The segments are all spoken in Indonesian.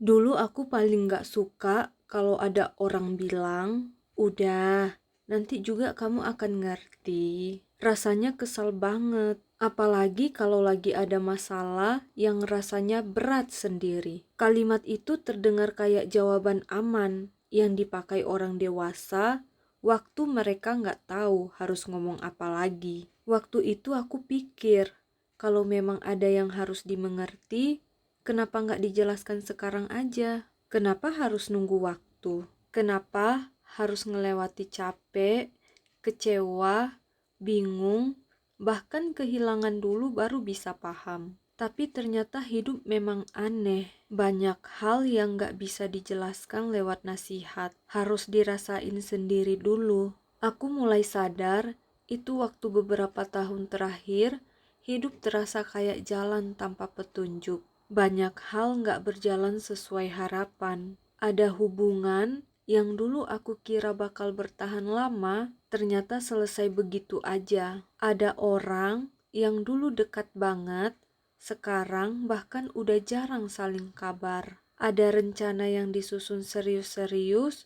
Dulu aku paling gak suka kalau ada orang bilang, "Udah, nanti juga kamu akan ngerti." Rasanya kesal banget. Apalagi kalau lagi ada masalah yang rasanya berat sendiri. Kalimat itu terdengar kayak jawaban aman yang dipakai orang dewasa waktu mereka nggak tahu harus ngomong apa lagi. Waktu itu aku pikir, kalau memang ada yang harus dimengerti, kenapa nggak dijelaskan sekarang aja? Kenapa harus nunggu waktu? Kenapa harus ngelewati capek, kecewa, bingung, bahkan kehilangan dulu baru bisa paham? Tapi ternyata hidup memang aneh. Banyak hal yang nggak bisa dijelaskan lewat nasihat. Harus dirasain sendiri dulu. Aku mulai sadar, itu waktu beberapa tahun terakhir, hidup terasa kayak jalan tanpa petunjuk. Banyak hal nggak berjalan sesuai harapan. Ada hubungan yang dulu aku kira bakal bertahan lama, ternyata selesai begitu aja. Ada orang yang dulu dekat banget, sekarang bahkan udah jarang saling kabar. Ada rencana yang disusun serius-serius,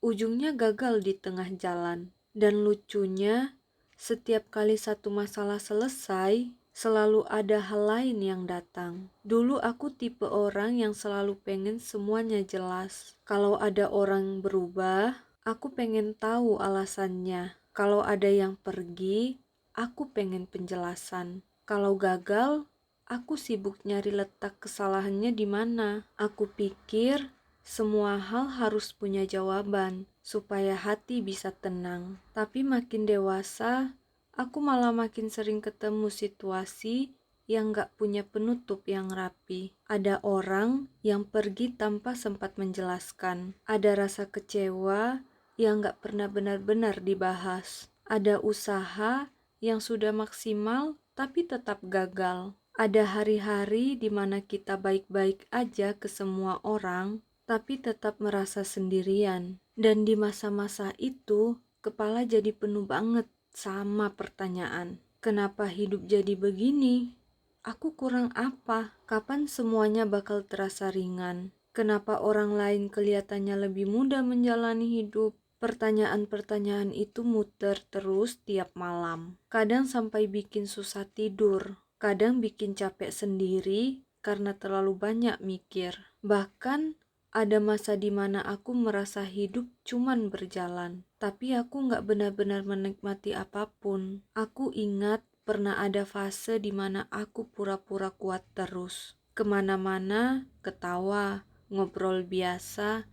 ujungnya gagal di tengah jalan. Dan lucunya, setiap kali satu masalah selesai, selalu ada hal lain yang datang. Dulu aku tipe orang yang selalu pengen semuanya jelas. Kalau ada orang berubah, aku pengen tahu alasannya. Kalau ada yang pergi, aku pengen penjelasan. Kalau gagal, aku sibuk nyari letak kesalahannya di mana. Aku pikir semua hal harus punya jawaban supaya hati bisa tenang. Tapi makin dewasa, aku malah makin sering ketemu situasi yang gak punya penutup yang rapi. Ada orang yang pergi tanpa sempat menjelaskan. Ada rasa kecewa yang gak pernah benar-benar dibahas. Ada usaha yang sudah maksimal tapi tetap gagal. Ada hari-hari di mana kita baik-baik aja ke semua orang, tapi tetap merasa sendirian. Dan di masa-masa itu, kepala jadi penuh banget sama pertanyaan. Kenapa hidup jadi begini? Aku kurang apa? Kapan semuanya bakal terasa ringan? Kenapa orang lain kelihatannya lebih mudah menjalani hidup? Pertanyaan-pertanyaan itu muter terus tiap malam. Kadang sampai bikin susah tidur. Kadang bikin capek sendiri karena terlalu banyak mikir. Bahkan ada masa di mana aku merasa hidup cuman berjalan, tapi aku nggak benar-benar menikmati apapun. Aku ingat pernah ada fase di mana aku pura-pura kuat terus. Kemana-mana, ketawa, ngobrol biasa,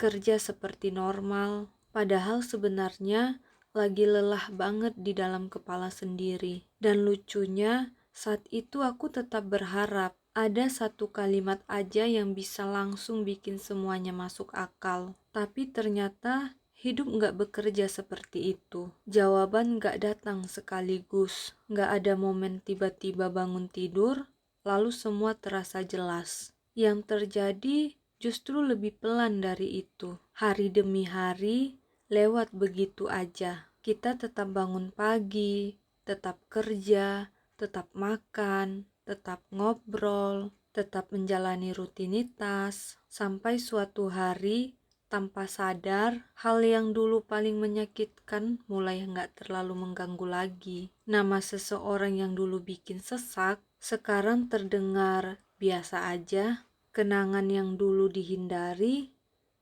kerja seperti normal. Padahal sebenarnya lagi lelah banget di dalam kepala sendiri. Dan lucunya, saat itu aku tetap berharap ada satu kalimat aja yang bisa langsung bikin semuanya masuk akal. Tapi ternyata hidup nggak bekerja seperti itu. Jawaban nggak datang sekaligus. Nggak ada momen tiba-tiba bangun tidur, lalu semua terasa jelas. Yang terjadi justru lebih pelan dari itu. Hari demi hari lewat begitu aja. Kita tetap bangun pagi, tetap kerja, tetap makan, tetap ngobrol, tetap menjalani rutinitas, sampai suatu hari tanpa sadar, hal yang dulu paling menyakitkan mulai nggak terlalu mengganggu lagi. Nama seseorang yang dulu bikin sesak, sekarang terdengar biasa aja. Kenangan yang dulu dihindari,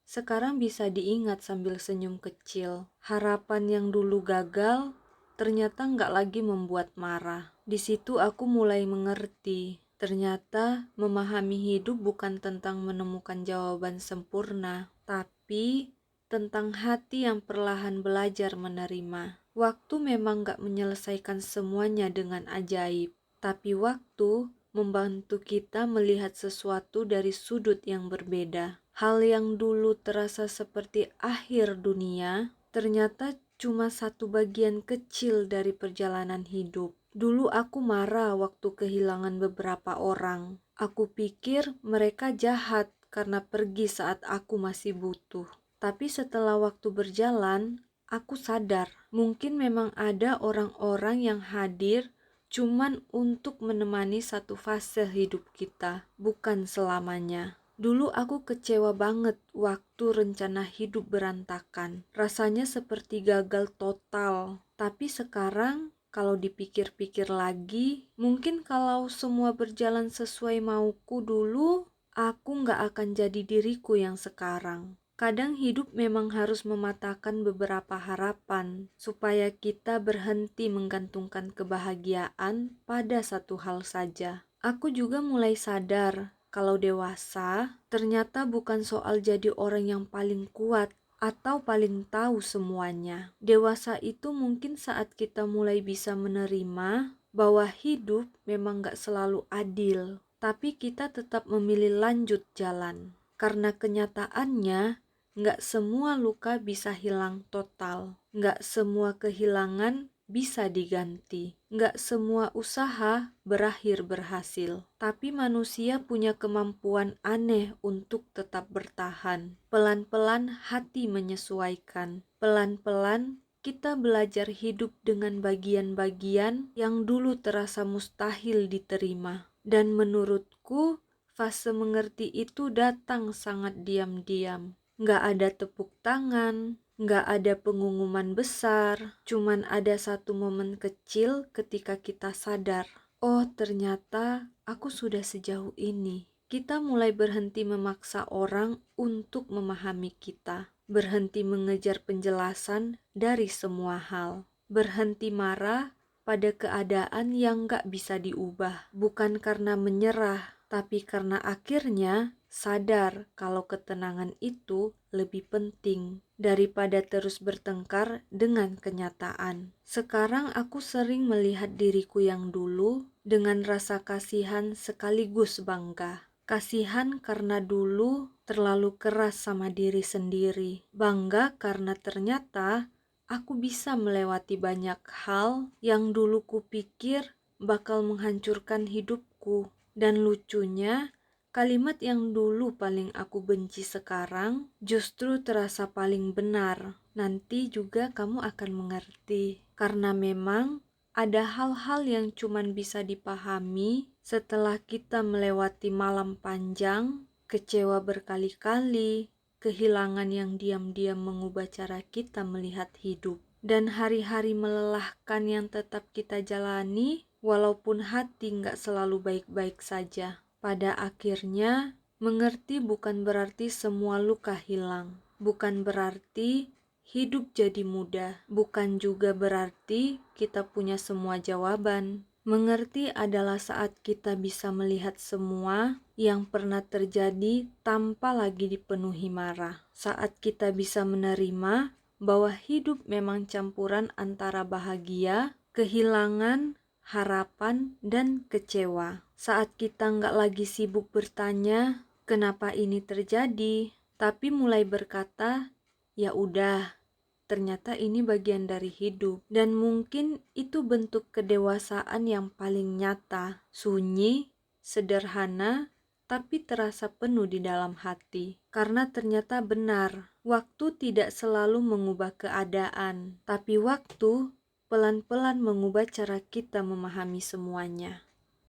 sekarang bisa diingat sambil senyum kecil. Harapan yang dulu gagal, ternyata nggak lagi membuat marah. Di situ aku mulai mengerti. Ternyata memahami hidup bukan tentang menemukan jawaban sempurna, tapi tentang hati yang perlahan belajar menerima. Waktu memang nggak menyelesaikan semuanya dengan ajaib, tapi waktu membantu kita melihat sesuatu dari sudut yang berbeda. Hal yang dulu terasa seperti akhir dunia, ternyata cuma satu bagian kecil dari perjalanan hidup. Dulu aku marah waktu kehilangan beberapa orang. Aku pikir mereka jahat karena pergi saat aku masih butuh. Tapi setelah waktu berjalan, aku sadar mungkin memang ada orang-orang yang hadir cuman untuk menemani satu fase hidup kita, bukan selamanya. Dulu aku kecewa banget waktu rencana hidup berantakan. Rasanya seperti gagal total. Tapi sekarang kalau dipikir-pikir lagi, mungkin kalau semua berjalan sesuai mauku dulu, aku nggak akan jadi diriku yang sekarang. Kadang hidup memang harus mematahkan beberapa harapan supaya kita berhenti menggantungkan kebahagiaan pada satu hal saja. Aku juga mulai sadar kalau dewasa ternyata bukan soal jadi orang yang paling kuat atau paling tahu semuanya. Dewasa itu mungkin saat kita mulai bisa menerima bahwa hidup memang gak selalu adil, tapi kita tetap memilih lanjut jalan. Karena kenyataannya, gak semua luka bisa hilang total, gak semua kehilangan bisa diganti. Nggak semua usaha berakhir berhasil, tapi manusia punya kemampuan aneh untuk tetap bertahan. Pelan-pelan hati menyesuaikan. Pelan-pelan kita belajar hidup dengan bagian-bagian yang dulu terasa mustahil diterima. Dan menurutku, fase mengerti itu datang sangat diam-diam. Nggak ada tepuk tangan, nggak ada pengumuman besar, cuman ada satu momen kecil ketika kita sadar, oh ternyata aku sudah sejauh ini. Kita mulai berhenti memaksa orang untuk memahami kita, berhenti mengejar penjelasan dari semua hal, berhenti marah pada keadaan yang nggak bisa diubah, bukan karena menyerah, tapi karena akhirnya sadar kalau ketenangan itu lebih penting daripada terus bertengkar dengan kenyataan. Sekarang aku sering melihat diriku yang dulu dengan rasa kasihan sekaligus bangga. Kasihan karena dulu terlalu keras sama diri sendiri. Bangga karena ternyata aku bisa melewati banyak hal yang dulu kupikir bakal menghancurkan hidupku. Dan lucunya, kalimat yang dulu paling aku benci sekarang justru terasa paling benar. Nanti juga kamu akan mengerti. Karena memang ada hal-hal yang cuman bisa dipahami setelah kita melewati malam panjang, kecewa berkali-kali, kehilangan yang diam-diam mengubah cara kita melihat hidup, dan hari-hari melelahkan yang tetap kita jalani walaupun hati nggak selalu baik-baik saja. Pada akhirnya, mengerti bukan berarti semua luka hilang, bukan berarti hidup jadi mudah, bukan juga berarti kita punya semua jawaban. Mengerti adalah saat kita bisa melihat semua yang pernah terjadi tanpa lagi dipenuhi marah. Saat kita bisa menerima bahwa hidup memang campuran antara bahagia, kehilangan, harapan, dan kecewa. Saat kita nggak lagi sibuk bertanya, kenapa ini terjadi, tapi mulai berkata, ya udah, ternyata ini bagian dari hidup. Dan mungkin itu bentuk kedewasaan yang paling nyata, sunyi, sederhana, tapi terasa penuh di dalam hati. Karena ternyata benar, waktu tidak selalu mengubah keadaan, tapi waktu pelan-pelan mengubah cara kita memahami semuanya.